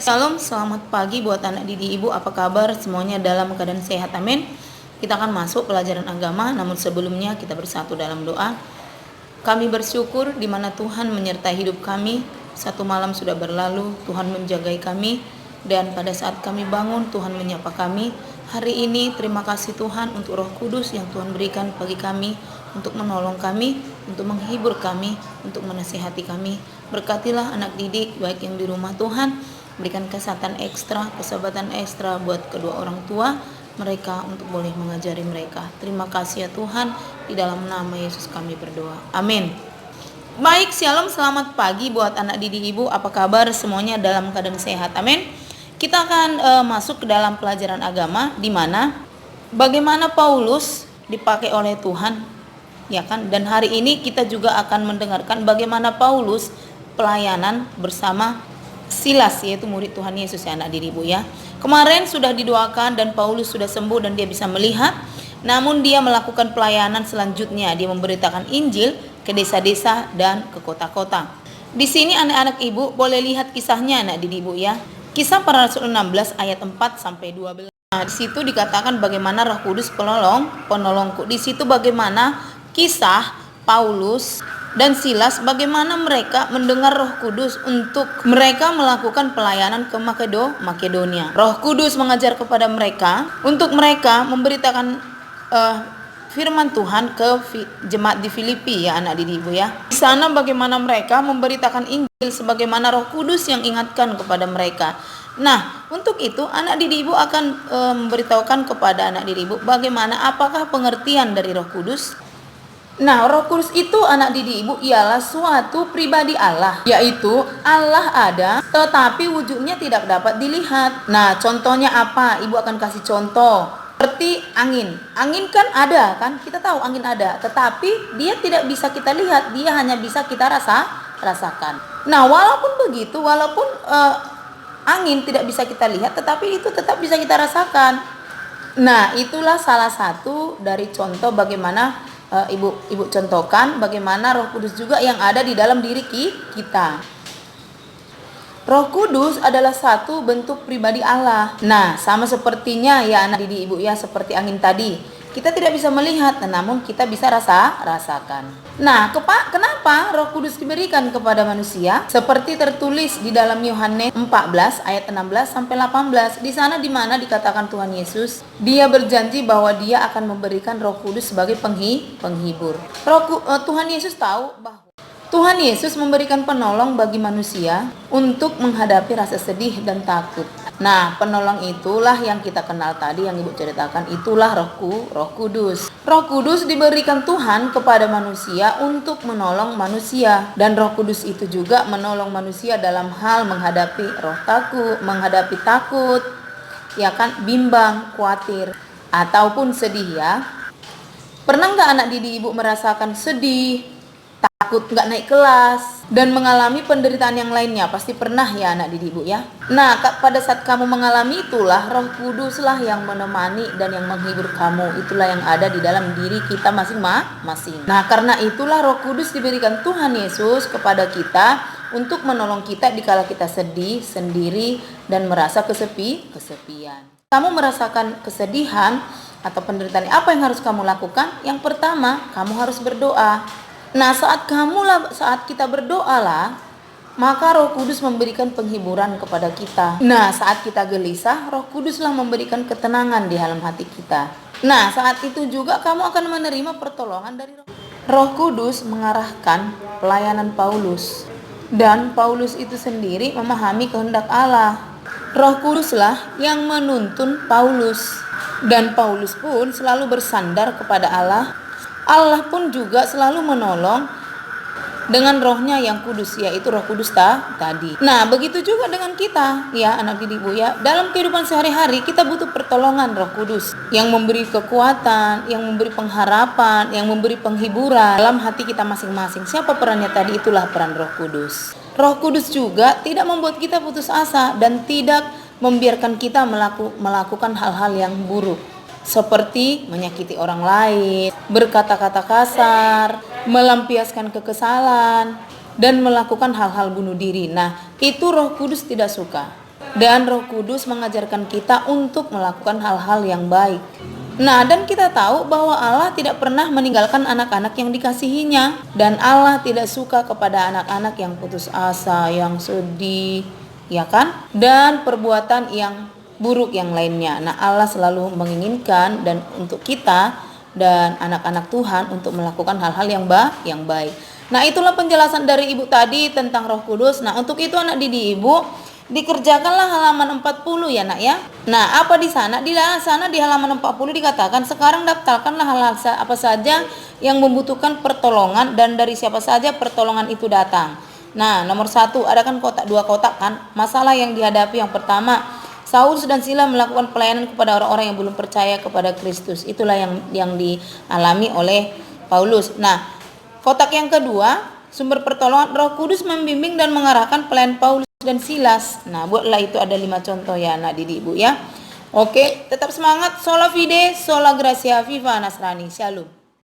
Shalom, selamat pagi buat anak didik ibu. Apa kabar? Semuanya dalam keadaan sehat, amin. Kita akan masuk pelajaran agama, namun sebelumnya kita bersatu dalam doa. Kami bersyukur di mana Tuhan menyertai hidup kami. Satu malam sudah berlalu, Tuhan menjagai kami. Dan pada saat kami bangun, Tuhan menyapa kami. Hari ini terima kasih Tuhan untuk Roh Kudus yang Tuhan berikan bagi kami, untuk menolong kami, untuk menghibur kami, untuk menasihati kami. Berkatilah anak didik baik yang di rumah Tuhan, berikan kesehatan ekstra, kesabaran ekstra buat kedua orang tua mereka untuk boleh mengajari mereka. Terima kasih ya Tuhan, di dalam nama Yesus kami berdoa, amin. Baik, shalom, selamat pagi buat anak didik ibu. Apa kabar? Semuanya dalam keadaan sehat, amin. Kita akan masuk ke dalam pelajaran agama, di mana bagaimana Paulus dipakai oleh Tuhan, ya kan? Dan hari ini kita juga akan mendengarkan bagaimana Paulus pelayanan bersama Silas, yaitu murid Tuhan Yesus ya anak didik ibu ya. Kemarin sudah didoakan dan Paulus sudah sembuh dan dia bisa melihat. Namun dia melakukan pelayanan selanjutnya, dia memberitakan Injil ke desa-desa dan ke kota-kota. Di sini anak-anak ibu boleh lihat kisahnya anak didik ibu ya. Kisah para Rasul 16 ayat 4 sampai 12. Nah, di situ dikatakan bagaimana Roh Kudus penolongku. Di situ bagaimana kisah Paulus dan Silas, bagaimana mereka mendengar Roh Kudus untuk mereka melakukan pelayanan ke Makedonia. Roh Kudus mengajar kepada mereka untuk mereka memberitakan firman Tuhan ke jemaat di Filipi ya anak didik ibu ya. Di sana bagaimana mereka memberitakan Injil sebagaimana Roh Kudus yang ingatkan kepada mereka. Nah, untuk itu anak didik ibu akan memberitahukan kepada anak didik ibu bagaimana apakah pengertian dari Roh Kudus. Nah, Roh Kudus itu anak didik ibu ialah suatu pribadi Allah, yaitu Allah ada tetapi wujudnya tidak dapat dilihat. Nah, contohnya apa? Ibu akan kasih contoh. Seperti angin. Angin kan ada kan? Kita tahu angin ada, tetapi dia tidak bisa kita lihat, dia hanya bisa kita rasakan. Nah, walaupun begitu, walaupun angin tidak bisa kita lihat, tetapi itu tetap bisa kita rasakan. Nah, itulah salah satu dari contoh bagaimana ibu contohkan bagaimana Roh Kudus juga yang ada di dalam diri kita. Roh Kudus adalah satu bentuk pribadi Allah. Nah, sama sepertinya ya anak didik ibu ya, seperti angin tadi. Kita tidak bisa melihat, namun kita bisa rasakan. Nah, kenapa Roh Kudus diberikan kepada manusia? Seperti tertulis di dalam Yohanes 14 ayat 16 sampai 18. Di sana di mana dikatakan Tuhan Yesus, dia berjanji bahwa dia akan memberikan Roh Kudus sebagai penghibur. Tuhan Yesus tahu bahwa Tuhan Yesus memberikan penolong bagi manusia untuk menghadapi rasa sedih dan takut. Nah, penolong itulah yang kita kenal tadi yang ibu ceritakan, itulah Roh Kudus. Roh Kudus diberikan Tuhan kepada manusia untuk menolong manusia, dan Roh Kudus itu juga menolong manusia dalam hal menghadapi menghadapi takut, ya kan, bimbang, khawatir, ataupun sedih ya. Pernah nggak anak didik ibu merasakan sedih, takut nggak naik kelas, dan mengalami penderitaan yang lainnya? Pasti pernah ya anak didik ibu ya. Nah, pada saat kamu mengalami itulah Roh Kuduslah yang menemani dan yang menghibur kamu. Itulah yang ada di dalam diri kita masing-masing. Nah, karena itulah Roh Kudus diberikan Tuhan Yesus kepada kita untuk menolong kita dikala kita sedih, sendiri, dan merasa kesepian. Kamu merasakan kesedihan atau penderitaan, apa yang harus kamu lakukan? Yang pertama, kamu harus berdoa. Nah, saat kita berdoalah, maka Roh Kudus memberikan penghiburan kepada kita. Nah, saat kita gelisah, Roh Kuduslah memberikan ketenangan di dalam hati kita. Nah, saat itu juga kamu akan menerima pertolongan dari Roh Kudus mengarahkan pelayanan Paulus. Dan Paulus itu sendiri memahami kehendak Allah. Roh Kuduslah yang menuntun Paulus. Dan Paulus pun selalu bersandar kepada Allah. Allah pun juga selalu menolong dengan rohnya yang kudus, yaitu Roh Kudus tadi. Nah, begitu juga dengan kita ya anak didik ibu ya. Dalam kehidupan sehari-hari kita butuh pertolongan Roh Kudus yang memberi kekuatan, yang memberi pengharapan, yang memberi penghiburan dalam hati kita masing-masing. Siapa perannya tadi? Itulah peran Roh Kudus. Roh Kudus juga tidak membuat kita putus asa dan tidak membiarkan kita melakukan hal-hal yang buruk, seperti menyakiti orang lain, berkata-kata kasar, melampiaskan kekesalan, dan melakukan hal-hal bunuh diri. Nah, itu Roh Kudus tidak suka. Dan Roh Kudus mengajarkan kita untuk melakukan hal-hal yang baik. Nah, dan kita tahu bahwa Allah tidak pernah meninggalkan anak-anak yang dikasihinya. Dan Allah tidak suka kepada anak-anak yang putus asa, yang sedih, ya kan? Dan perbuatan yang buruk yang lainnya. Nah, Allah selalu menginginkan dan untuk kita dan anak-anak Tuhan untuk melakukan hal-hal yang baik. Nah, itulah penjelasan dari Ibu tadi tentang Roh Kudus. Nah, untuk itu anak didik Ibu, dikerjakanlah halaman 40 ya nak ya. Nah, apa di sana? Di sana di halaman 40 dikatakan, sekarang daftarkanlah hal-hal apa saja yang membutuhkan pertolongan dan dari siapa saja pertolongan itu datang. Nah, nomor 1, ada kan dua kotak kan? Masalah yang dihadapi yang pertama, Saulus dan Sila melakukan pelayanan kepada orang-orang yang belum percaya kepada Kristus. Itulah yang dialami oleh Paulus. Nah, kotak yang kedua, sumber pertolongan, Roh Kudus membimbing dan mengarahkan pelayan Paulus dan Silas. Nah, buatlah itu, ada 5 contoh ya anak didik Ibu ya. Oke, tetap semangat. Sola fide, sola gracia, viva Nasrani. Shalom.